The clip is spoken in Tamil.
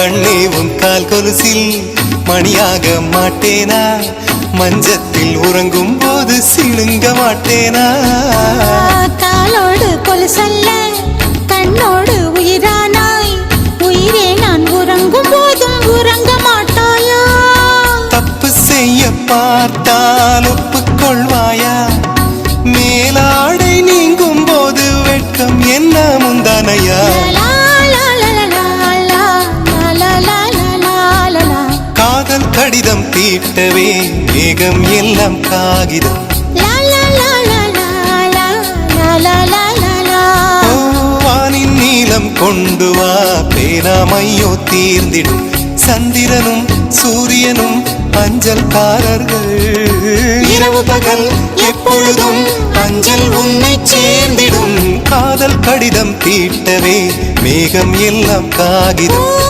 கண்ணே உன் கால் கொலுசில் மணியாக மாட்டேனா? மஞ்சத்தில் உறங்கும் போது சிணுங்க மாட்டேனா? காலோடு கொலுசல்ல கண்ணோடு உயிரானாய், உயிரே நான் உறங்கும் போதும் உறங்க மாட்டாயா? தப்பு செய்ய பார்த்தால் ஒப்புக்கொள்வாயா? மேலாடை நீங்கும் போது வெட்கம் என்ன முந்தானையா? காதல் கடிதம் தீட்டவே மேகம் எல்லாம் காகிதம். வானின் நீளம் கொண்டு வா, பேராமையோ தீர்ந்திடும். சந்திரனும் சூரியனும் அஞ்சல்காரர்கள். இரவு பகல் எப்பொழுதும் அஞ்சல் உன்னை சேர்ந்திடும். காதல் கடிதம் தீட்டவே மேகம் எல்லாம் காகிதம்.